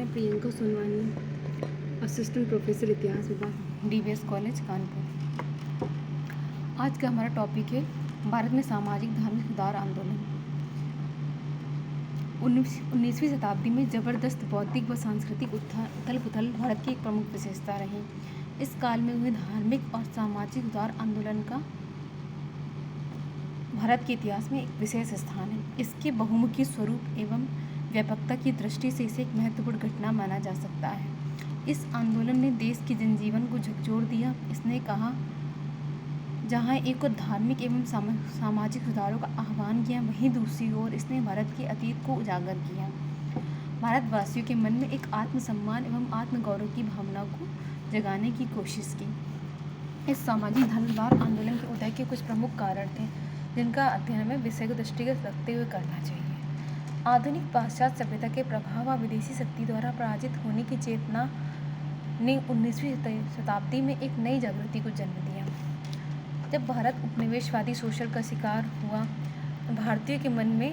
मैं Priyanka Sonwani, assistant professor इतिहास विभाग, DBS कॉलेज कानपुर। आज का हमारा टॉपिक है भारत में सामाजिक धार्मिक सुधार आंदोलन। 19वीं शताब्दी में जबरदस्त बौद्धिक व सांस्कृतिक उथल पुथल भारत की एक प्रमुख विशेषता रही। इस काल में हुए धार्मिक और सामाजिक सुधार आंदोलन का भारत के इतिहास में एक विशेष स्थान है। इसके बहुमुखी स्वरूप एवं व्यापकता की दृष्टि से इसे एक महत्वपूर्ण घटना माना जा सकता है। इस आंदोलन ने देश के जनजीवन को झकझोर दिया। इसने कहा जहाँ एक और धार्मिक एवं सामाजिक सुधारों का आह्वान किया, वहीं दूसरी ओर इसने भारत के अतीत को उजागर किया। भारतवासियों के मन में एक आत्मसम्मान एवं आत्मगौरव की भावना को जगाने की कोशिश की। इस सामाजिक धार्मिक आंदोलन के उदय के कुछ प्रमुख कारण थे, जिनका अध्ययन हमें विषय को दृष्टिगत रखते हुए करना चाहिए। आधुनिक पाश्चात्य सभ्यता के प्रभाव व विदेशी शक्ति द्वारा पराजित होने की चेतना ने 19वीं शताब्दी में एक नई जागृति को जन्म दिया। जब भारत उपनिवेशवादी शोषण का शिकार हुआ, भारतीयों के मन में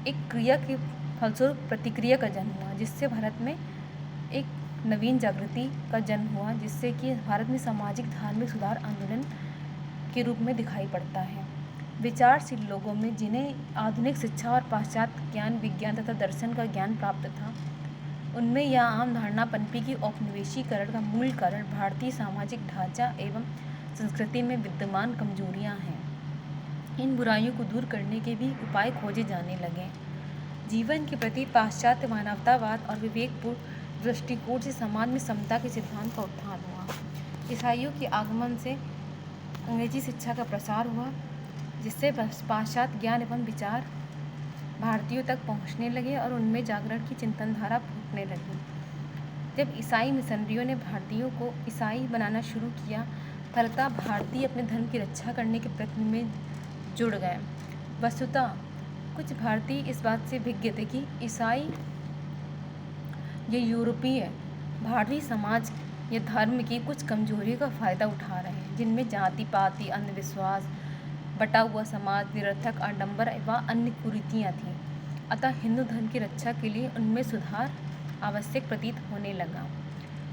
एक क्रिया के फलस्वरूप प्रतिक्रिया का जन्म हुआ, जिससे भारत में एक नवीन जागृति का जन्म हुआ, जिससे कि भारत में सामाजिक धार्मिक सुधार आंदोलन के रूप में दिखाई पड़ता है। विचारशील लोगों में, जिन्हें आधुनिक शिक्षा और पाश्चात्य ज्ञान विज्ञान तथा दर्शन का ज्ञान प्राप्त था, उनमें यह आम धारणा पनपी कि औपनिवेशीकरण का मूल कारण भारतीय सामाजिक ढांचा एवं संस्कृति में विद्यमान कमजोरियां हैं। इन बुराइयों को दूर करने के भी उपाय खोजे जाने लगे। जीवन के प्रति पाश्चात्य मानवतावाद और विवेकपूर्ण दृष्टिकोण से समाज में समता के सिद्धांत का उत्थान हुआ। ईसाइयों के आगमन से अंग्रेजी शिक्षा का प्रसार हुआ, जिससे पाश्चात्य ज्ञान एवं विचार भारतीयों तक पहुंचने लगे और उनमें जागरण की चिंतन धारा फूटने लगी। जब ईसाई मिशनरियों ने भारतीयों को ईसाई बनाना शुरू किया, फलतः भारतीय अपने धर्म की रक्षा करने के प्रयत्न में जुड़ गए। वस्तुतः कुछ भारतीय इस बात से भिज्ञ थे कि ईसाई ये यूरोपीय भारतीय समाज या धर्म की कुछ कमजोरियों का फायदा उठा रहे हैं, जिनमें जाति पाति, अंधविश्वास, बटा हुआ समाज, निरर्थक आडंबर एवं अन्य कुरीतियाँ थीं। अतः हिंदू धर्म की रक्षा के लिए उनमें सुधार आवश्यक प्रतीत होने लगा।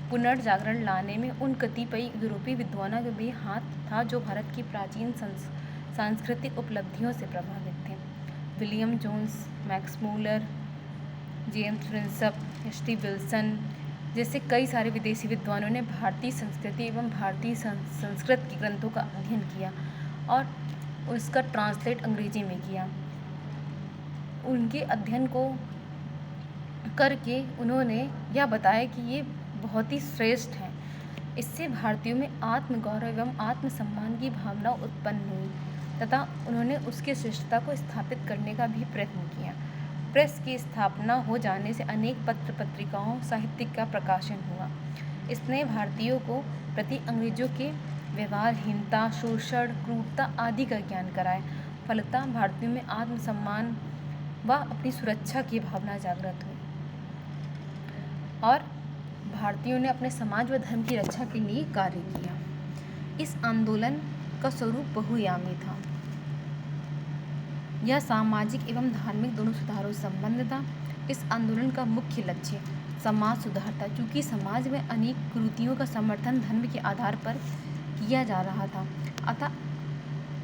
पुनर्जागरण लाने में उन कतिपय यूरोपीय विद्वानों का भी हाथ था, जो भारत की प्राचीन सांस्कृतिक उपलब्धियों से प्रभावित थे। William Jones, Max Muller, James Prinsep, H T. Wilson जैसे कई सारे विदेशी विद्वानों ने भारतीय संस्कृति एवं भारतीय संस्कृत के ग्रंथों का अध्ययन किया और उसका ट्रांसलेट अंग्रेजी में किया। उनके अध्ययन को करके उन्होंने यह बताया कि ये बहुत ही श्रेष्ठ है। इससे भारतीयों में आत्मगौरव एवं आत्मसम्मान की भावना उत्पन्न हुई तथा उन्होंने उसकी श्रेष्ठता को स्थापित करने का भी प्रयत्न किया। प्रेस की स्थापना हो जाने से अनेक पत्र पत्रिकाओं, साहित्य का प्रकाशन हुआ। इसने भारतीयों को प्रति अंग्रेजों के व्यवहारहीनता, शोषण, क्रूरता आदि का ज्ञान कराया। फलतः भारतीयों में आत्मसम्मान व अपनी सुरक्षा की भावना जागृत हुई और भारतीयों ने अपने समाज व धर्म की रक्षा के लिए कार्य किया। इस आंदोलन का स्वरूप बहुआयामी था। यह सामाजिक एवं धार्मिक दोनों सुधारों से संबंध था। इस आंदोलन का मुख्य लक्ष्य समाज सुधार था, क्योंकि समाज में अनेक कुरीतियों का समर्थन धर्म के आधार पर किया जा रहा था। अतः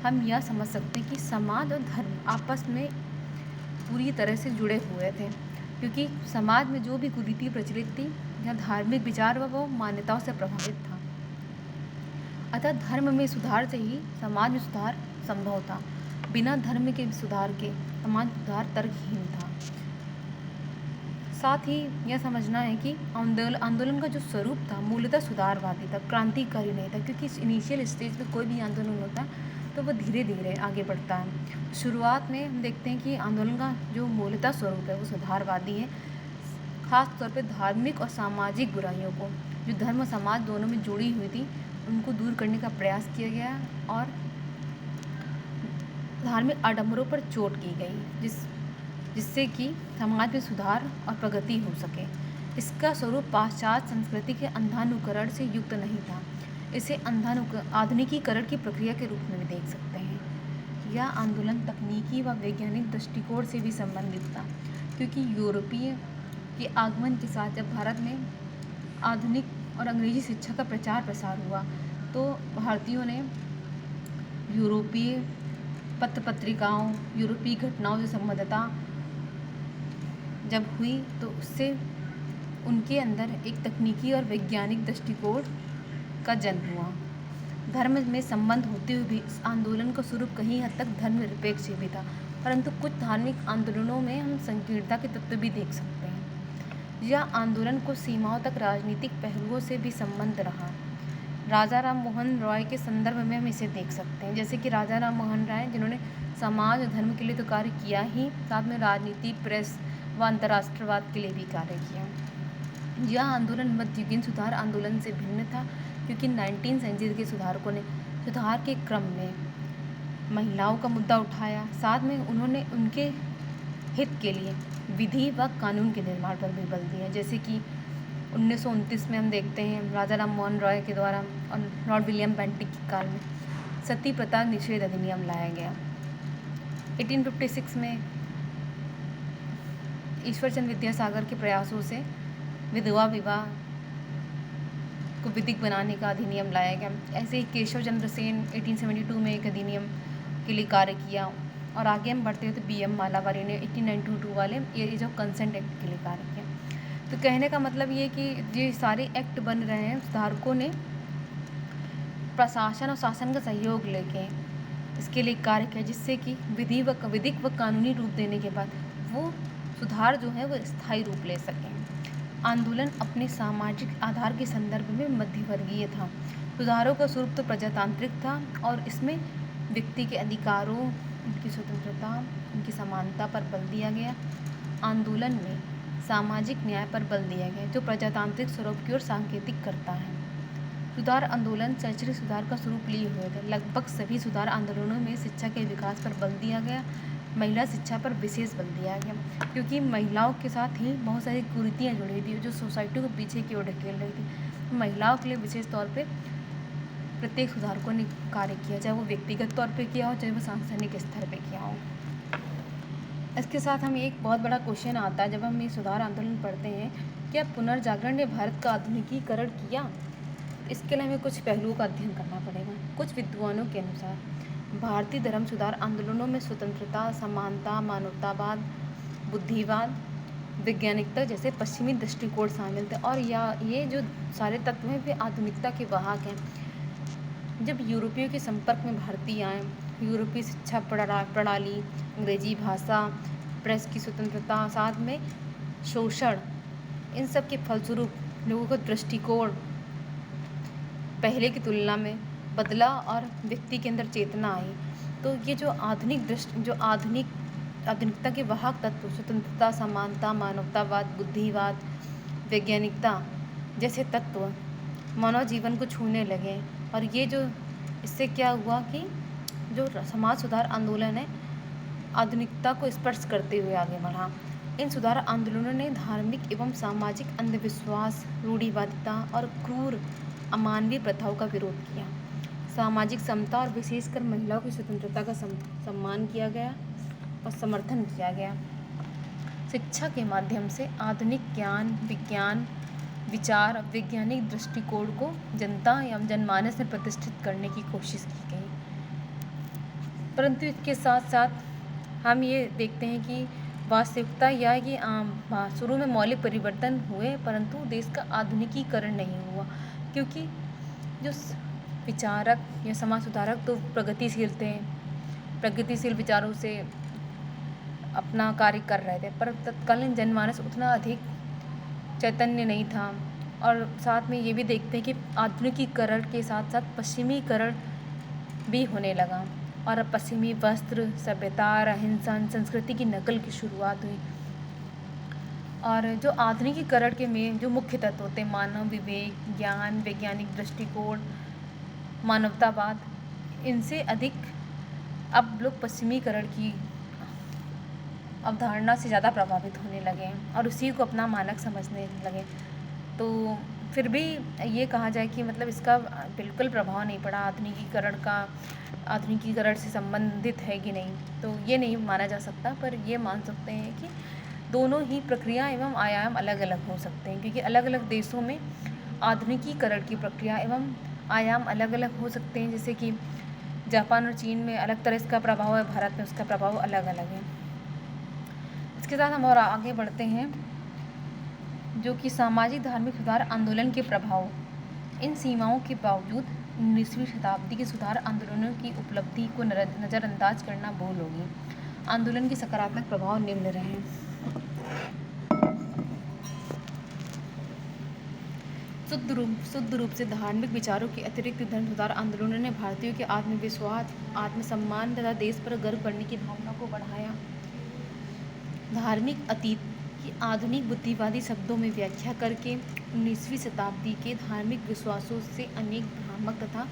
हम यह समझ सकते हैं कि समाज और धर्म आपस में पूरी तरह से जुड़े हुए थे, क्योंकि समाज में जो भी कुरीति प्रचलित थी या धार्मिक विचार व वो मान्यताओं से प्रभावित था। अतः धर्म में सुधार से ही समाज में सुधार संभव था। बिना धर्म के सुधार के समाज सुधार तर्कहीन था। साथ ही यह समझना है कि आंदोलन का जो स्वरूप था मूलतः सुधारवादी था, क्रांतिकारी नहीं था, क्योंकि इनिशियल स्टेज में कोई भी आंदोलन होता है तो वह धीरे धीरे आगे बढ़ता है। शुरुआत में हम देखते हैं कि आंदोलन का जो मूलतः स्वरूप है वो सुधारवादी है। खास तौर पे धार्मिक और सामाजिक बुराइयों को, जो धर्म और समाज दोनों में जुड़ी हुई थी, उनको दूर करने का प्रयास किया गया और धार्मिक आडंबरों पर चोट की गई, जिससे कि समाज में सुधार और प्रगति हो सके। इसका स्वरूप पाश्चात्य संस्कृति के अंधानुकरण से युक्त नहीं था। इसे आधुनिकीकरण की प्रक्रिया के रूप में भी देख सकते हैं। यह आंदोलन तकनीकी व वैज्ञानिक दृष्टिकोण से भी संबंधित था, क्योंकि यूरोपीय के आगमन के साथ जब भारत में आधुनिक और अंग्रेजी शिक्षा का प्रचार प्रसार हुआ तो भारतीयों ने यूरोपीय पत्र पत्रिकाओं, यूरोपीय घटनाओं से संबद्धता जब हुई तो उससे उनके अंदर एक तकनीकी और वैज्ञानिक दृष्टिकोण का जन्म हुआ। धर्म में संबंध होते हुए भी इस आंदोलन का स्वरूप कहीं हद तक धर्मनिरपेक्ष भी था, परंतु कुछ धार्मिक आंदोलनों में हम संकीर्णता के तत्व भी देख सकते हैं। यह आंदोलन को सीमाओं तक राजनीतिक पहलुओं से भी संबंध रहा। राजा राम मोहन रॉय के संदर्भ में हम इसे देख सकते हैं, जैसे कि राजा राम मोहन राय जिन्होंने समाज और धर्म के लिए तो कार्य किया ही, साथ में राजनीति, प्रेस व अंतर्राष्ट्रवाद के लिए भी कार्य किया। यह आंदोलन मध्ययुगीन सुधार आंदोलन से भिन्न था, क्योंकि 19वीं सेंचुरी के सुधारकों ने सुधार के क्रम में महिलाओं का मुद्दा उठाया, साथ में उन्होंने उनके हित के लिए विधि व कानून के निर्माण पर भी बल दिया। जैसे कि 1929 में हम देखते हैं राजा राम मोहन रॉय के द्वारा और लॉर्ड विलियम बेंटिक के काल में सती प्रथा निषेध अधिनियम लाया गया। 1856 में ईश्वरचंद्र विद्यासागर के प्रयासों से विधवा विवाह को विधिक बनाने का अधिनियम लाया गया। ऐसे ही केशव चंद्र सेन 1872 में एक अधिनियम के लिए कार्य किया, और आगे हम बढ़ते हैं तो BM मालावारी ने 1892 वाले एज ऑफ कंसेंट एक्ट के लिए कार्य किया। तो कहने का मतलब ये कि ये सारे एक्ट बन रहे हैं, सुधारकों ने प्रशासन और शासन का सहयोग लेके इसके लिए कार्य किया, जिससे कि विधिक व कानूनी रूप देने के बाद वो सुधार जो है वो स्थायी रूप ले सकें। आंदोलन अपने सामाजिक आधार के संदर्भ में मध्यवर्गीय था। सुधारों का स्वरूप तो प्रजातांत्रिक था और इसमें व्यक्ति के अधिकारों, उनकी स्वतंत्रता, उनकी समानता पर बल दिया गया। आंदोलन में सामाजिक न्याय पर बल दिया गया, जो प्रजातांत्रिक स्वरूप की ओर सांकेतिक करता है। सुधार आंदोलन शैक्षणिक सुधार का स्वरूप लिए हुए थे। लगभग सभी सुधार आंदोलनों में शिक्षा के विकास पर बल दिया गया, महिला शिक्षा पर विशेष बल दिया गया, क्योंकि महिलाओं के साथ ही बहुत सारी कुरीतियाँ जुड़ी थी जो सोसाइटी को पीछे की ओर ढकेल रही थी। महिलाओं के लिए विशेष तौर पे प्रत्येक सुधारकों ने कार्य किया, चाहे वो व्यक्तिगत तौर पे किया हो, चाहे वो सांसारिक स्तर पे किया हो। इसके साथ हम एक बहुत बड़ा क्वेश्चन आता है जब हम ये सुधार आंदोलन पढ़ते हैं, क्या पुनर्जागरण ने भारत का आधुनिकीकरण किया? इसके लिए हमें कुछ पहलुओं का अध्ययन करना पड़ेगा। कुछ विद्वानों के अनुसार भारतीय धर्म सुधार आंदोलनों में स्वतंत्रता, समानता, मानवतावाद, बुद्धिवाद, वैज्ञानिकता जैसे पश्चिमी दृष्टिकोण शामिल थे, और ये जो सारे तत्व हैं वे आधुनिकता के वाहक हैं। जब यूरोपियों के संपर्क में भारतीय आए, यूरोपीय शिक्षा प्रणाली, अंग्रेजी भाषा, प्रेस की स्वतंत्रता, साथ में शोषण, इन सब के फलस्वरूप लोगों का दृष्टिकोण पहले की तुलना में बदला और व्यक्ति के अंदर चेतना आई। तो ये जो आधुनिकता के वाहक तत्व स्वतंत्रता, समानता, मानवतावाद, बुद्धिवाद, वैज्ञानिकता जैसे तत्व मानव जीवन को छूने लगे, और ये जो इससे क्या हुआ कि जो समाज सुधार आंदोलन है आधुनिकता को स्पर्श करते हुए आगे बढ़ा। इन सुधार आंदोलनों ने धार्मिक एवं सामाजिक अंधविश्वास, रूढ़िवादिता और क्रूर अमानवीय प्रथाओं का विरोध किया। सामाजिक समता और विशेषकर महिलाओं की स्वतंत्रता का सम्मान किया गया और समर्थन किया गया। शिक्षा के माध्यम से आधुनिक ज्ञान, विज्ञान, विचार, वैज्ञानिक दृष्टिकोण को जनता या जनमानस में प्रतिष्ठित करने की कोशिश की गई। परंतु इसके साथ साथ हम ये देखते हैं कि वास्तविकता यह है कि शुरू में मौलिक परिवर्तन हुए, परंतु देश का आधुनिकीकरण नहीं हुआ, क्योंकि जो विचारक या समाज सुधारक तो प्रगतिशील थे, प्रगतिशील विचारों से अपना कार्य कर रहे थे, पर तत्कालीन जनमानस उतना अधिक चैतन्य नहीं था। और साथ में ये भी देखते हैं कि आधुनिकीकरण के साथ साथ पश्चिमीकरण भी होने लगा, और पश्चिमी वस्त्र, सभ्यता, रहन-सहन, संस्कृति की नकल की शुरुआत हुई। और जो आधुनिकीकरण के में जो मुख्य तत्व होते हैं, मानव विवेक, ज्ञान, वैज्ञानिक दृष्टिकोण, मानवतावाद, इनसे अधिक अब लोग पश्चिमीकरण की अवधारणा से ज़्यादा प्रभावित होने लगे और उसी को अपना मानक समझने लगे। तो फिर भी ये कहा जाए कि मतलब इसका बिल्कुल प्रभाव नहीं पड़ा आधुनिकीकरण से संबंधित है कि नहीं, तो ये नहीं माना जा सकता, पर ये मान सकते हैं कि दोनों ही प्रक्रिया एवं आयाम अलग अलग हो सकते हैं, क्योंकि अलग अलग देशों में आधुनिकीकरण की प्रक्रिया एवं आयाम अलग अलग हो सकते हैं। जैसे कि जापान और चीन में अलग तरह इसका प्रभाव है, भारत में उसका प्रभाव अलग अलग है। इसके साथ हम और आगे बढ़ते हैं, जो कि सामाजिक धार्मिक सुधार आंदोलन के प्रभाव। इन सीमाओं के बावजूद 19वीं शताब्दी के सुधार आंदोलनों की उपलब्धि को नज़रअंदाज करना भूल होगी। आंदोलन के सकारात्मक प्रभाव निम्न रहे। शुद्ध रूप से धार्मिक विचारों के अतिरिक्त धर्म सुधार आंदोलनों ने भारतीयों के आत्मविश्वास, आत्मसम्मान तथा देश पर गर्व करने की भावना को बढ़ाया। धार्मिक अतीत की आधुनिक बुद्धिवादी शब्दों में व्याख्या करके 19वीं शताब्दी के धार्मिक विश्वासों से अनेक भ्रामक तथा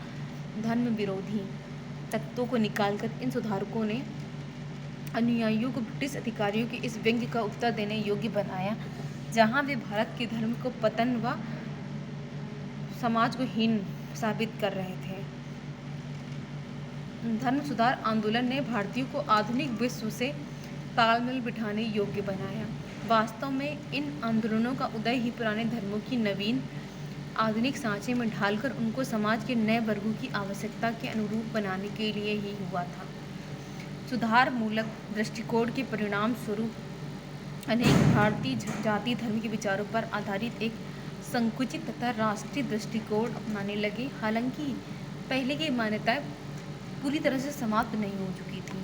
धर्म विरोधी तत्वों को निकालकर इन सुधारकों ने अनुयायियों को ब्रिटिश अधिकारियों के इस व्यंग्य का उत्तर देने योग्य बनाया, जहां वे भारत के धर्म को पतन व समाज को हीन साबित कर रहे थे। धर्म सुधार आंदोलन ने भारतीयों को आधुनिक विश्व से तालमेल बिठाने योग्य बनाया। वास्तव में इन आंदोलनों का उदय ही पुराने धर्मों की नवीन आधुनिक सांचे में ढालकर उनको समाज के नए वर्गों की आवश्यकता के अनुरूप बनाने के लिए ही हुआ था। सुधार मूलक दृष्टिकोण के परिणाम स्वरूप अनेक भारतीय जाति धर्म के विचारों पर आधारित एक संकुचित तथा राष्ट्रीय दृष्टिकोण अपनाने लगे। हालांकि पहले की मान्यताएं पूरी तरह से समाप्त नहीं हो चुकी थी।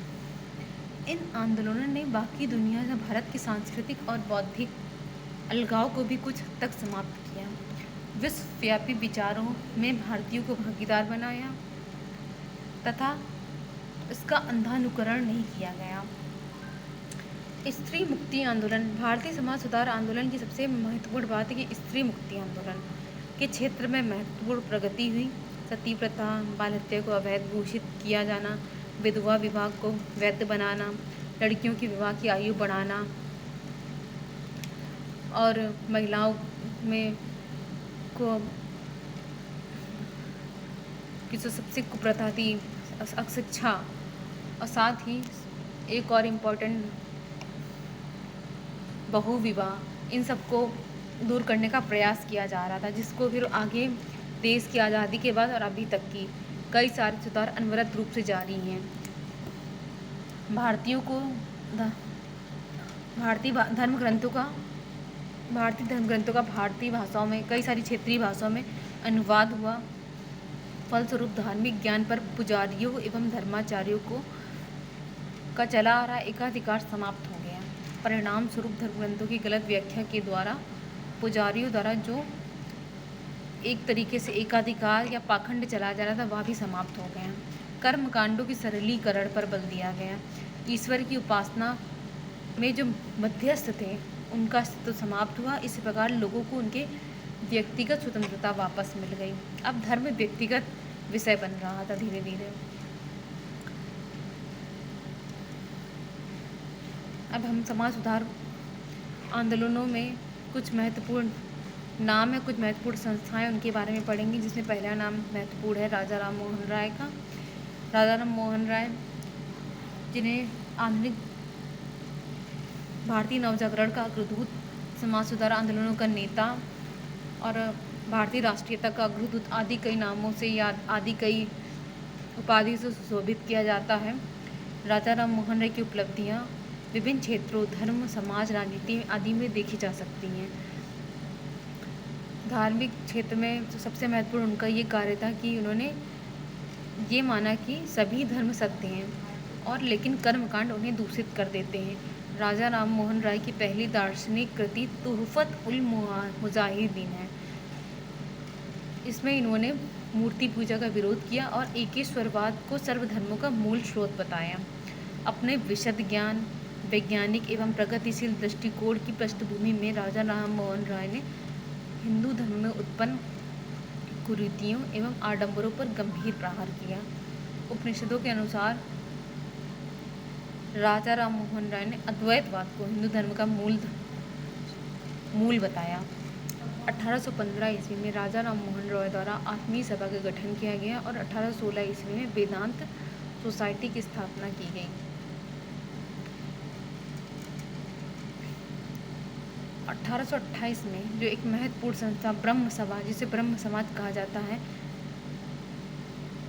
इन आंदोलनों ने बाकी दुनिया से भारत के सांस्कृतिक और बौद्धिक अलगाव को भी कुछ हद तक समाप्त किया। विश्वव्यापी विचारों में भारतीयों को भागीदार बनाया तथा इसका अंधानुकरण नहीं किया गया। स्त्री मुक्ति आंदोलन। भारतीय समाज सुधार आंदोलन की सबसे महत्वपूर्ण बात है कि स्त्री मुक्ति आंदोलन के क्षेत्र में महत्वपूर्ण प्रगति हुई। सती प्रथा, बाल हत्या को अवैध घोषित किया जाना, विधवा विवाह को वैध बनाना, लड़कियों की विवाह की आयु बढ़ाना और महिलाओं में को की जो सबसे कुप्रथा थी अशिक्षा, और साथ ही एक और इम्पोर्टेंट बहु विवाह, इन सबको दूर करने का प्रयास किया जा रहा था, जिसको फिर आगे देश की आज़ादी के बाद और अभी तक की कई सारे सुधार अनवरत रूप से जारी हैं। भारतीय धर्म ग्रंथों का भारतीय भाषाओं में कई सारी क्षेत्रीय भाषाओं में अनुवाद हुआ। फलस्वरूप धार्मिक ज्ञान पर पुजारियों एवं धर्माचार्यों का चला आ रहा एकाधिकार समाप्त हो गया। परिणाम स्वरूप धर्म ग्रंथों की गलत व्याख्या के द्वारा पुजारियों द्वारा जो एक तरीके से एकाधिकार या पाखंड चला जा रहा था, वह भी समाप्त हो गया। कर्म कांडों के सरलीकरण पर बल दिया गया। ईश्वर की उपासना में जो मध्यस्थ थे उनका अस्तित्व समाप्त हुआ। इस प्रकार लोगों को उनके व्यक्तिगत स्वतंत्रता वापस मिल गई। अब धर्म व्यक्तिगत विषय बन रहा था धीरे धीरे। अब हम समाज सुधार आंदोलनों में कुछ महत्वपूर्ण नाम है, कुछ महत्वपूर्ण संस्थाएं, उनके बारे में पढ़ेंगे, जिसमें पहला नाम महत्वपूर्ण है राजा राम मोहन राय का। राजा राम मोहन राय, जिन्हें आधुनिक भारतीय नवजागरण का अग्रदूत, समाज सुधार आंदोलनों का नेता और भारतीय राष्ट्रीयता का अग्रदूत आदि कई नामों से या आदि कई उपाधि से सुशोभित किया जाता है। राजा राम मोहन राय की उपलब्धियां विभिन्न क्षेत्रों, धर्म, समाज, राजनीति आदि में देखी जा सकती हैं। धार्मिक क्षेत्र में सबसे महत्वपूर्ण उनका ये कार्य था कि उन्होंने ये माना कि सभी धर्म सत्य हैं और लेकिन कर्मकांड उन्हें दूषित कर देते हैं। राजा राम मोहन राय की पहली दार्शनिक कृति तुहफत उल मुजाहिदीन है। इसमें इन्होंने मूर्ति पूजा का विरोध किया और एकेश्वरवाद को सर्वधर्मों का मूल स्रोत बताया। अपने विशद ज्ञान, वैज्ञानिक एवं प्रगतिशील दृष्टिकोण की पृष्ठभूमि में राजा राम मोहन राय ने हिंदू धर्म में उत्पन्न कुरीतियों एवं आडंबरों पर गंभीर प्रहार किया। उपनिषदों के अनुसार राजा राम मोहन राय ने अद्वैतवाद को हिंदू धर्म का मूल बताया। 1815 ईस्वी में राजा राम मोहन राय द्वारा आत्मीय सभा का गठन किया गया और 1816 ईस्वी में वेदांत सोसाइटी की स्थापना की गई। 1828 में जो एक महत्वपूर्ण संस्था ब्रह्म सभा, जिसे ब्रह्म समाज कहा जाता है,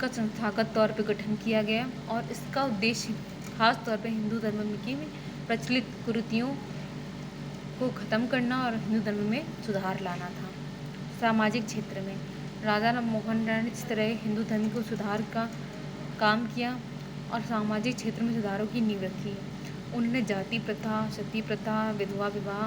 का संस्थागत तौर पर गठन किया गया और इसका उद्देश्य खास तौर पर हिंदू धर्म की प्रचलित कुरीतियों को खत्म करना और हिंदू धर्म में सुधार लाना था। सामाजिक क्षेत्र में राजा राम मोहन राय ने इस तरह हिंदू धर्म को सुधार का काम किया और सामाजिक क्षेत्र में सुधारों की नींव रखी। उन्होंने जाति प्रथा, सती प्रथा, विधवा विवाह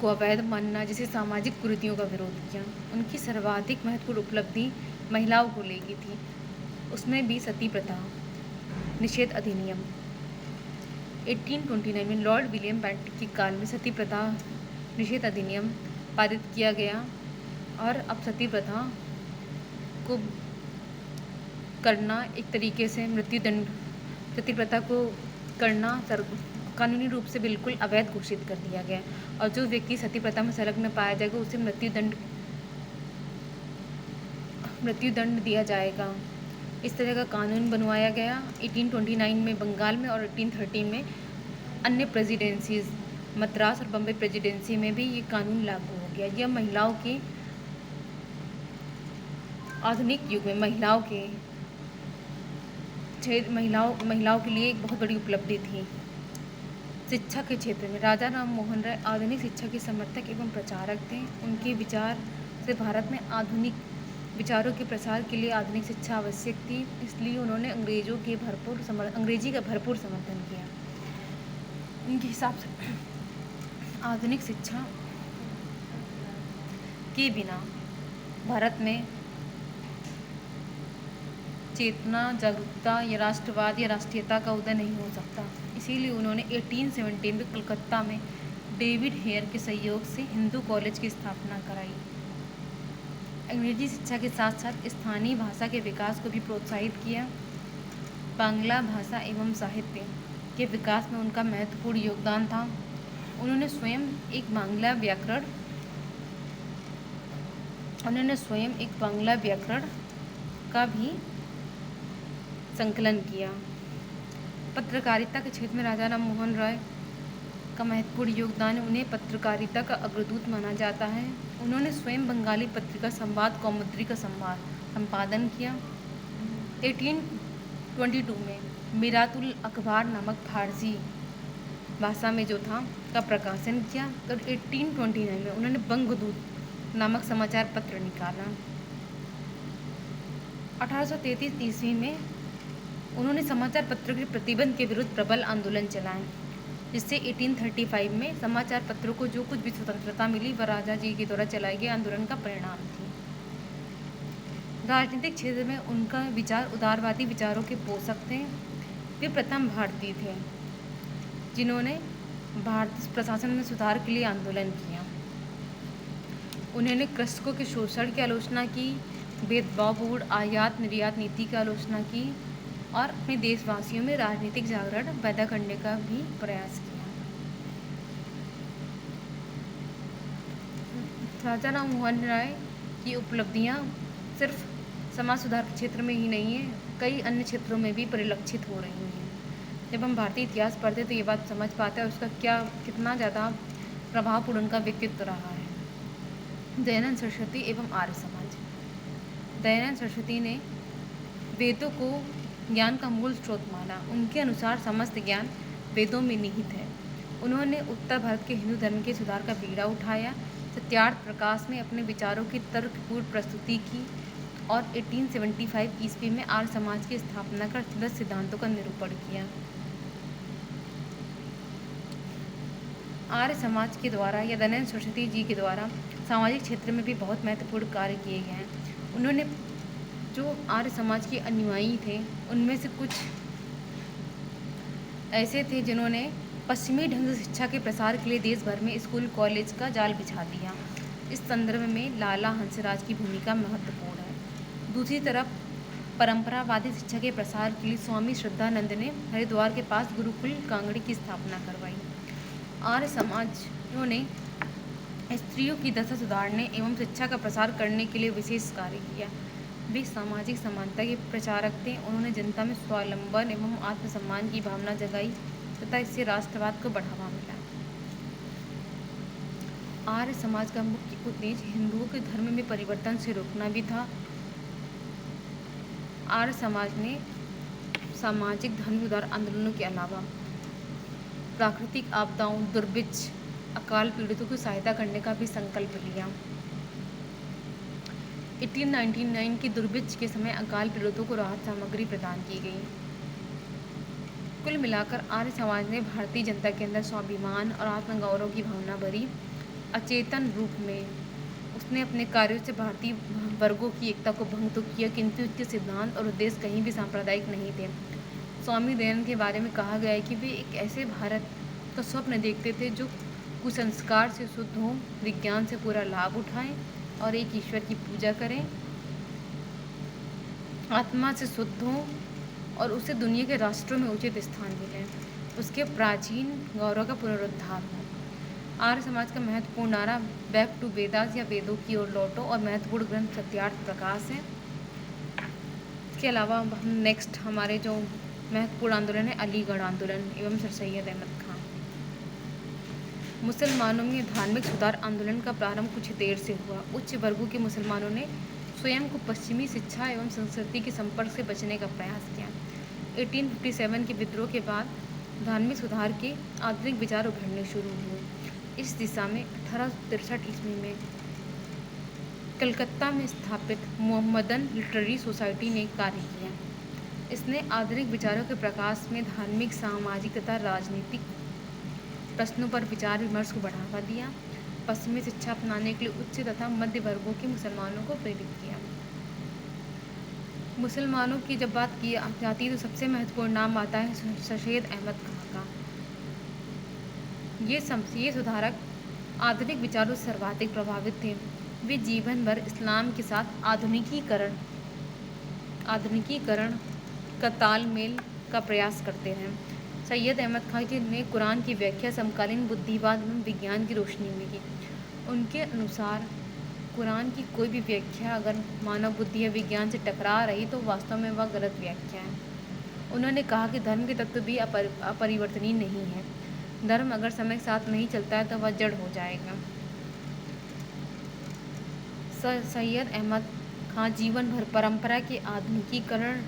को अवैध मानना जैसे सामाजिक कुरीतियों का विरोध किया। उनकी सर्वाधिक महत्वपूर्ण उपलब्धि महिलाओं को लेगी थी। उसमें भी सती प्रथा निषेध अधिनियम 1829 में लॉर्ड विलियम बेंटिक के काल में सती प्रथा निषेध अधिनियम पारित किया गया और अब सती प्रथा को करना एक तरीके से मृत्युदंड, सती प्रथा को करना कानूनी रूप से बिल्कुल अवैध घोषित कर दिया गया और जो व्यक्ति सती प्रथा में संलग्न पाया जाएगा उसे मृत्युदंड दिया जाएगा। इस तरह का कानून बनवाया गया 1829 में बंगाल में और 1813 में अन्य प्रेसिडेंसीज मद्रास और बम्बई प्रेसिडेंसी में भी ये कानून लागू हो गया। यह महिलाओं के आधुनिक युग में महिलाओं के लिए एक बहुत बड़ी उपलब्धि थी। शिक्षा के क्षेत्र में राजा राम मोहन राय आधुनिक शिक्षा के समर्थक एवं प्रचारक थे। उनके विचार से भारत में आधुनिक विचारों के प्रसार के लिए आधुनिक शिक्षा आवश्यक थी, इसलिए उन्होंने अंग्रेजी का भरपूर समर्थन किया। उनके हिसाब से आधुनिक शिक्षा के बिना भारत में चेतना, जागरूकता या राष्ट्रवाद या राष्ट्रीयता का उदय नहीं हो सकता। इसीलिए उन्होंने 1817 में कलकत्ता में डेविड हेयर के सहयोग से हिंदू कॉलेज की स्थापना कराई। अंग्रेजी शिक्षा के साथ साथ स्थानीय भाषा के विकास को भी प्रोत्साहित किया। बांग्ला भाषा एवं साहित्य के विकास में उनका महत्वपूर्ण योगदान था। उन्होंने स्वयं एक बांग्ला व्याकरण का भी संकलन किया। पत्रकारिता के क्षेत्र में राजा राम मोहन राय का महत्वपूर्ण योगदान है। उन्हें पत्रकारिता का अग्रदूत माना जाता है। उन्होंने स्वयं बंगाली पत्रिका संवाद कौमुदी का संपादन किया। 1822 में मिरातुल अखबार नामक फारसी भाषा में जो था का प्रकाशन किया। तो 1829 में उन्होंने बंगदूत नामक समाचार पत्र निकाला। 1833 ईस्वी में उन्होंने समाचार पत्रों के प्रतिबंध के विरुद्ध प्रबल आंदोलन चलाए, जिससे 1835 में समाचार पत्रों को जो कुछ भी स्वतंत्रता मिली वह राजा जी के द्वारा चलाए गए आंदोलन का परिणाम थी। राजनीतिक क्षेत्र में उनका विचार उदारवादी विचारों के पोषक थे। वे प्रथम भारतीय थे जिन्होंने भारतीय प्रशासन में सुधार के लिए आंदोलन किया। उन्होंने कृषकों के शोषण की आलोचना की, भेदभावपूर्ण आयात निर्यात नीति की आलोचना की और अपने देशवासियों में राजनीतिक जागरण पैदा करने का भी प्रयास किया। राजा राम मोहन राय की उपलब्धियां सिर्फ समाज सुधार के क्षेत्र में ही नहीं है, कई अन्य क्षेत्रों में भी परिलक्षित हो रही हैं। जब हम भारतीय इतिहास पढ़ते तो ये बात समझ पाते हैं उसका कितना ज़्यादा प्रभावपूर्ण उनका व्यक्तित्व रहा है। दयानंद सरस्वती एवं आर्य समाज। दयानंद सरस्वती ने वेदों को ज्ञान का मूल स्रोत माना। उनके अनुसार समस्त ज्ञान वेदों में निहित है। उन्होंने उत्तर भारत के हिंदू धर्म के सुधार का बीड़ा उठाया। सत्यार्थ प्रकाश में अपने विचारों की तर्कपूर्ण प्रस्तुति की और 1875 ईस्वी में आर्य समाज की स्थापना कर 10 सिद्धांतों का निरूपण किया। आर्य समाज के द्वारा या दयानंद सरस्वती जी के द्वारा सामाजिक क्षेत्र में भी बहुत महत्वपूर्ण कार्य किए गए हैं। उन्होंने जो आर्य समाज के अनुयायी थे उनमें से कुछ ऐसे थे जिन्होंने पश्चिमी ढंग से शिक्षा के प्रसार के लिए देश भर में स्कूल कॉलेज का जाल बिछा दिया। इस संदर्भ में लाला हंसराज की भूमिका महत्वपूर्ण है। दूसरी तरफ परंपरावादी शिक्षा के प्रसार के लिए स्वामी श्रद्धानंद ने हरिद्वार के पास गुरुकुल कांगड़ी की स्थापना करवाई। आर्य समाजियों ने स्त्रियों की दशा सुधारने एवं शिक्षा का प्रसार करने के लिए विशेष कार्य किया। वे सामाजिक समानता के प्रचारक थे। उन्होंने जनता में स्वावलंबन एवं आत्मसम्मान की भावना जगाई तथा इससे राष्ट्रवाद को बढ़ावा मिला। आर्य समाज का मुख्य उद्देश्य हिंदुओं के धर्म में परिवर्तन से रोकना भी था। आर्य समाज ने सामाजिक धर्म सुधार आंदोलनों के अलावा प्राकृतिक आपदाओं, दुर्भिक्ष, अकाल पीड़ितों की सहायता करने का भी संकल्प लिया। 1899 की दुर्भिक्ष के समय अकाल पीड़ितों को राहत सामग्री प्रदान की गई। कुल मिलाकर आर्य समाज ने भारतीय जनता के अंदर स्वाभिमान और आत्मगौरव की भावना भरी। अचेतन रूप में उसने अपने कार्यों से भारतीय वर्गों की एकता को भंग तो किया, किंतु उसके सिद्धांत और उद्देश्य कहीं भी सांप्रदायिक नहीं थे। स्वामी दयानंद के बारे में कहा गया है कि वे एक ऐसे भारत का स्वप्न देखते थे जो कुसंस्कार से शुद्ध हो, विज्ञान से पूरा लाभ उठाएं और एक ईश्वर की पूजा करें, आत्मा से शुद्ध हो और उसे दुनिया के राष्ट्रों में उचित स्थान मिले, उसके प्राचीन गौरव का पुनरुद्धार हो। आर्य समाज का महत्वपूर्ण नारा बैक टू वेदास या वेदों की ओर लौटो और महत्वपूर्ण ग्रंथ सत्यार्थ प्रकाश है। इसके अलावा हम नेक्स्ट हमारे जो महत्वपूर्ण आंदोलन है अलीगढ़ आंदोलन एवं सर सैयद अहमद खां। मुसलमानों में धार्मिक सुधार आंदोलन का प्रारंभ कुछ देर से हुआ। उच्च वर्गों के मुसलमानों ने स्वयं को पश्चिमी शिक्षा एवं संस्कृति के संपर्क से बचने का प्रयास किया। 1857 के विद्रोह के बाद धार्मिक सुधार के आधुनिक विचार उभरने शुरू हुए। इस दिशा में 1863 ईस्वी में कलकत्ता में स्थापित मोहम्मदन लिटरेरी सोसाइटी ने कार्य किया। इसने आधुनिक विचारों के प्रकाश में धार्मिक, सामाजिक तथा राजनीतिक प्रश्नों पर विचार विमर्श को बढ़ावा दिया। पश्चिमी शिक्षा अपनाने के लिए उच्च तथा मध्य वर्गों के मुसलमानों को प्रेरित किया। मुसलमानों की जब बात की जाती है तो सबसे महत्वपूर्ण नाम आता है सर सैयद अहमद खां का। ये सुधारक आधुनिक विचारों से सर्वाधिक प्रभावित थे। वे जीवन भर इस्लाम के साथ आधुनिकीकरण का तालमेल का प्रयास करते रहे। सैयद अहमद खां जी ने कुरान की व्याख्या समकालीन बुद्धिवाद एवं विज्ञान की रोशनी में की। उनके अनुसार कुरान की कोई भी व्याख्या अगर मानव बुद्धि या विज्ञान से टकरा रही तो वास्तव में वह गलत व्याख्या है। उन्होंने कहा कि धर्म के तत्व भी अपरिवर्तनीय नहीं है। धर्म अगर समय के साथ नहीं चलता है तो वह जड़ हो जाएगा। सैयद अहमद खां जीवन भर परंपरा के आधुनिकीकरण,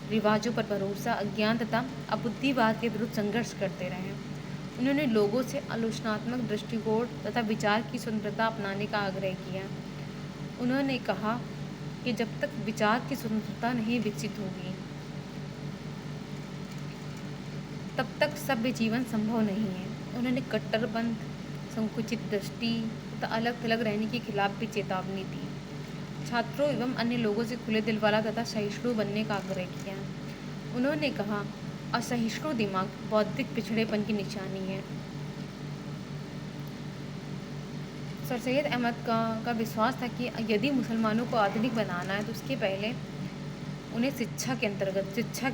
रिवाजों पर भरोसा, अज्ञान तथा अबुद्धिवाद के विरुद्ध संघर्ष करते रहे। उन्होंने लोगों से आलोचनात्मक दृष्टिकोण तथा विचार की स्वतंत्रता अपनाने का आग्रह किया। उन्होंने कहा कि जब तक विचार की स्वतंत्रता नहीं विकसित होगी तब तक सभ्य जीवन संभव नहीं है। उन्होंने कट्टरपंथ, संकुचित दृष्टि तथा अलग थलग रहने के खिलाफ भी चेतावनी दी। छात्रों एवं अन्य लोगों से खुले दिल वाला तथा सहिष्णु बनने का आग्रह किया। उन्होंने कहा, असहिष्णु दिमाग बौद्धिक पिछड़ेपन की निशानी है। सर सैयद अहमद का विश्वास था कि यदि मुसलमानों को आधुनिक बनाना है तो उसके पहले उन्हें शिक्षा के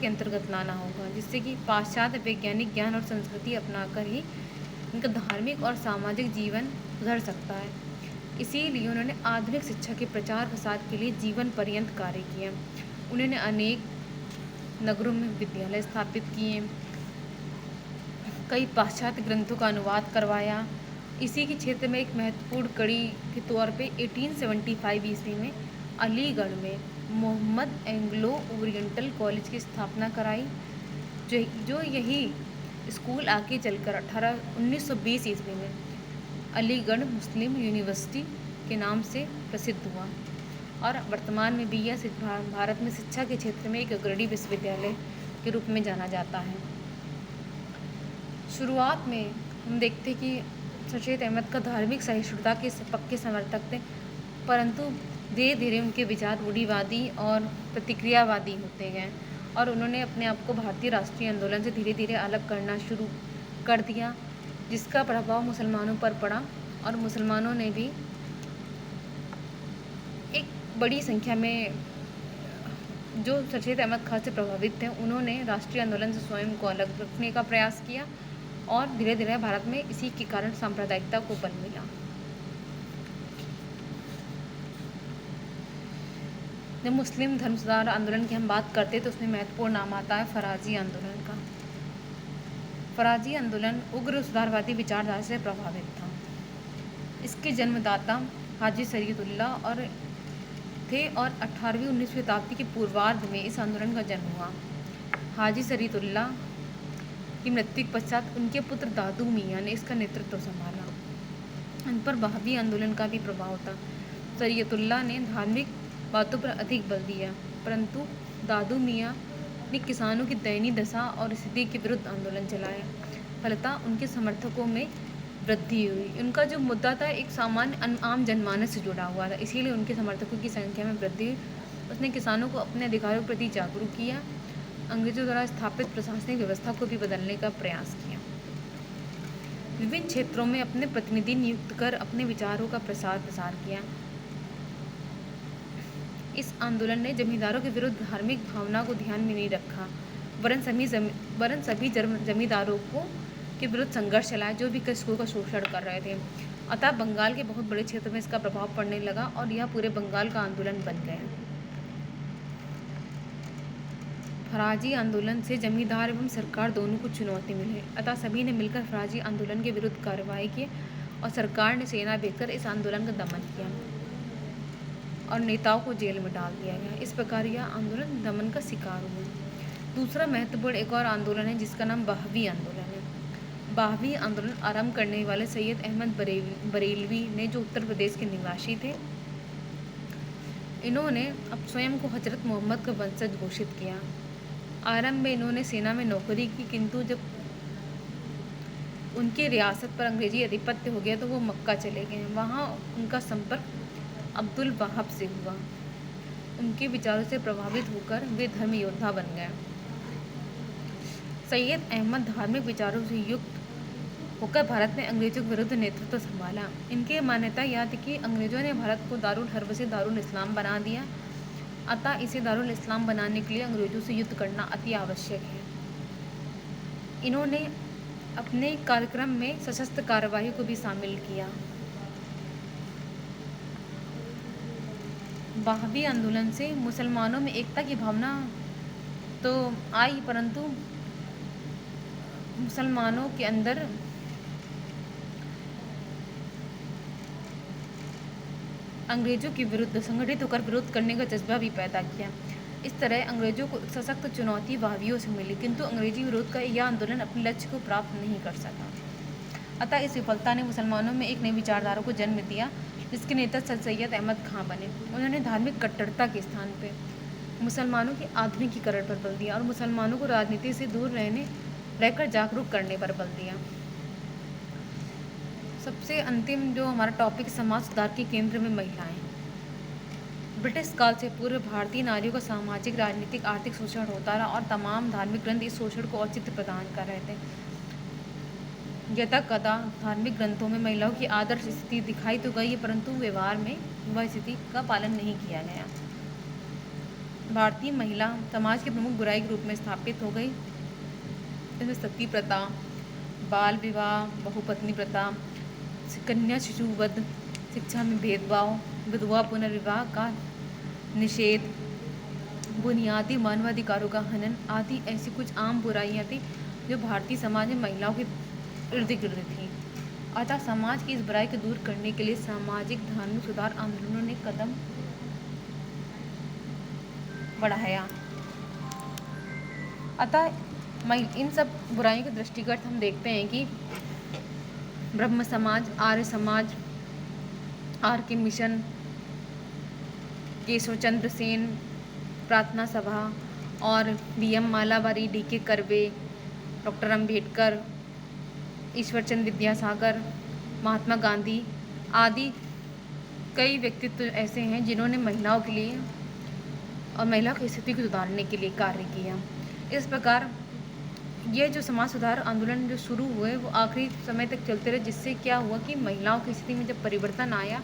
अंतर्गत लाना होगा, जिससे कि पाश्चात्य वैज्ञानिक ज्ञान और संस्कृति अपनाकर ही उनका धार्मिक और सामाजिक जीवन सुधर सकता है। इसीलिए उन्होंने आधुनिक शिक्षा के प्रचार प्रसार के लिए जीवन पर्यंत कार्य किया। उन्होंने अनेक नगरों में विद्यालय स्थापित किए, कई पाश्चात्य ग्रंथों का अनुवाद करवाया। इसी के क्षेत्र में एक महत्वपूर्ण कड़ी के तौर पे 1875 ईस्वी में अलीगढ़ में मोहम्मद एंग्लो ओरिएंटल कॉलेज की स्थापना कराई, जो यही स्कूल आगे चलकर 1920 ईस्वी में अलीगढ़ मुस्लिम यूनिवर्सिटी के नाम से प्रसिद्ध हुआ और वर्तमान में भी यह भारत में शिक्षा के क्षेत्र में एक अग्रणी विश्वविद्यालय के रूप में जाना जाता है। शुरुआत में हम देखते कि सर सैयद अहमद का धार्मिक सहिष्णुता के पक्के समर्थक थे, परंतु धीरे धीरे उनके विचार रूढ़िवादी और प्रतिक्रियावादी होते गए और उन्होंने अपने आप को भारतीय राष्ट्रीय आंदोलन से धीरे धीरे अलग करना शुरू कर दिया, जिसका प्रभाव मुसलमानों पर पड़ा और मुसलमानों ने भी एक बड़ी संख्या में जो सर सैयद अहमद खां से प्रभावित थे उन्होंने राष्ट्रीय आंदोलन से स्वयं को अलग रखने का प्रयास किया और धीरे धीरे भारत में इसी के कारण सांप्रदायिकता को बल मिला। जब मुस्लिम धर्म सुधार आंदोलन की हम बात करते हैं तो उसमें महत्वपूर्ण नाम आता है फराजी आंदोलन का। फराजी आंदोलन उग्र सुधारवादी विचारधारा से प्रभावित था। इसके जन्मदाता हाजी शरीयतुल्ला और थे और 18वीं-19वीं शताब्दी के पूर्वार्ध में इस आंदोलन का जन्म हुआ। हाजी शरीयतुल्ला की मृत्यु के पश्चात उनके पुत्र दादू मियाँ ने इसका नेतृत्व संभाला। इन पर वहाबी आंदोलन का भी प्रभाव था। शरीयतुल्ला ने धार्मिक बातों पर अधिक बल दिया, परंतु दादू मियाँ ने किसानों की दयनीय दशा और स्थिति के विरुद्ध आंदोलन चलाया। फलतः उनके समर्थकों में वृद्धि हुई। उनका जो मुद्दा था एक सामान्य आम जनमानस से जुड़ा हुआ था, इसीलिए उनके समर्थकों की संख्या में वृद्धि हुई। उसने किसानों को अपने अधिकारों के प्रति जागरूक किया, अंग्रेजों द्वारा स्थापित प्रशासनिक व्यवस्था को भी बदलने का प्रयास किया। विभिन्न क्षेत्रों में अपने प्रतिनिधि नियुक्त कर अपने विचारों का प्रसार किया। इस आंदोलन ने जमींदारों के विरुद्ध धार्मिक भावना को ध्यान में नहीं रखा, वरन सभी जमींदारों के विरुद्ध संघर्ष चलाया जो भी कृषकों का शोषण कर रहे थे। अतः बंगाल के बहुत बड़े क्षेत्र में इसका प्रभाव पड़ने लगा और यह पूरे बंगाल का आंदोलन बन गया। फराजी आंदोलन से जमींदार एवं सरकार दोनों को चुनौती मिली, अतः सभी ने मिलकर फराजी आंदोलन के विरुद्ध कार्रवाई की और सरकार ने सेना भेजकर इस आंदोलन का दमन किया और नेताओं को जेल में डाल दिया गया। इस प्रकार यह आंदोलन दमन का शिकार हुआ। दूसरा महत्वपूर्ण एक और आंदोलन है जिसका नाम बहावी आंदोलन है। बहावी आंदोलन आरंभ करने वाले सैयद अहमद बरेलवी ने, जो उत्तर प्रदेश के निवासी थे, इन्होंने अब स्वयं को हजरत मोहम्मद का वंशज घोषित किया। आरंभ में इन्होंने सेना में नौकरी की, किंतु जब उनकी रियासत पर अंग्रेजी आधिपत्य हो गया तो वो मक्का चले गए। वहाँ उनका संपर्क अब्दुल वहाब से हुआ। उनके विचारों से प्रभावित होकर वे धर्म योद्धा बन गए। सैयद अहमद धार्मिक विचारों से युक्त होकर भारत में अंग्रेजों के विरुद्ध नेतृत्व संभाला। इनकी मान्यता यह थी कि अंग्रेजों ने भारत को दारुल हर्ब से दारुल इस्लाम बना दिया, अतः इसे दारुल इस्लाम बनाने के लिए अंग्रेजों से युद्ध करना अति आवश्यक है। इन्होंने अपने कार्यक्रम में सशस्त्र कार्यवाही को भी शामिल किया। बहावी आंदोलन से मुसलमानों में एकता की भावना तो आई, परंतु मुसलमानों के अंदर अंग्रेजों के विरुद्ध संगठित होकर विरोध करने का जज्बा भी पैदा किया। इस तरह अंग्रेजों को सशक्त चुनौती बहावियों से मिली, किंतु अंग्रेजी विरोध का यह आंदोलन अपने लक्ष्य को प्राप्त नहीं कर सका। अतः इस विफलता ने मुसलमानों में एक नई विचारधारा को जन्म दिया, जिसके नेता सर सैयद अहमद खां बने। उन्होंने धार्मिक कट्टरता के स्थान पर मुसलमानों के आधुनिकीकरण पर बल दिया और मुसलमानों को राजनीति से दूर रहकर जागरूक करने पर बल दिया। सबसे अंतिम जो हमारा टॉपिक, समाज सुधार के केंद्र में महिलाएं। ब्रिटिश काल से पूर्व भारतीय नारियों का सामाजिक, राजनीतिक, आर्थिक शोषण होता रहा और तमाम धार्मिक ग्रंथ इस शोषण को औचित्य प्रदान कर रहे थे। यथा कदा धार्मिक ग्रंथों में महिलाओं की आदर्श स्थिति दिखाई तो गई, परंतु व्यवहार में वह स्थिति का पालन नहीं किया गया। भारतीय महिला समाज की प्रमुख बुराई के रूप में स्थापित हो गई। इसमें सती प्रथा, बाल विवाह, बहुपत्नी प्रथा, कन्या शिशुवध, शिक्षा में भेदभाव, विधवा पुनर्विवाह का निषेध, बुनियादी मानवाधिकारों का हनन आदि ऐसी कुछ आम बुराइयां थी जो भारतीय समाज में महिलाओं के इर्द गिर्द थी। अतः समाज की इस बुराई को दूर करने के लिए सामाजिक धार्मिक सुधार आंदोलनों ने कदम बढ़ाया। अतः इन सब बुराइयों के दृष्टिगत हम देखते हैं कि ब्रह्म समाज, आर्य समाज, आर के मिशन, केशव चंद्र सेन, प्रार्थना सभा और BM Malabari, DK Karve, doctor Ambedkar, Ishwar Chandra Vidyasagar, Mahatma Gandhi आदि कई व्यक्तित्व ऐसे हैं जिन्होंने महिलाओं के लिए और महिलाओं की स्थिति को सुधारने के लिए कार्य किया। इस प्रकार ये जो समाज सुधार आंदोलन जो शुरू हुए वो आखिरी समय तक चलते रहे, जिससे क्या हुआ कि महिलाओं की स्थिति में जब परिवर्तन आया,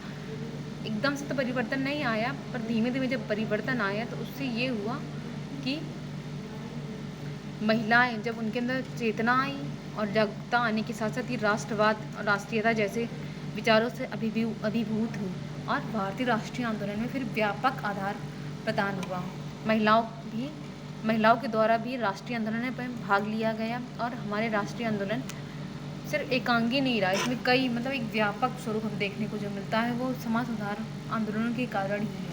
एकदम से तो परिवर्तन नहीं आया, पर धीमे धीमे जब परिवर्तन आया तो उससे ये हुआ कि महिलाएं जब उनके अंदर चेतना आई और जागरूकता आने के साथ साथ ही राष्ट्रवाद और राष्ट्रीयता जैसे विचारों से अभिभूत हुई और भारतीय राष्ट्रीय आंदोलन में फिर व्यापक आधार प्रदान हुआ। महिलाओं के द्वारा भी राष्ट्रीय आंदोलन में भाग लिया गया और हमारे राष्ट्रीय आंदोलन सिर्फ एकांगी नहीं रहा, इसमें कई मतलब एक व्यापक स्वरूप हम देखने को जो मिलता है वो समाज सुधार आंदोलनों के कारण ही है।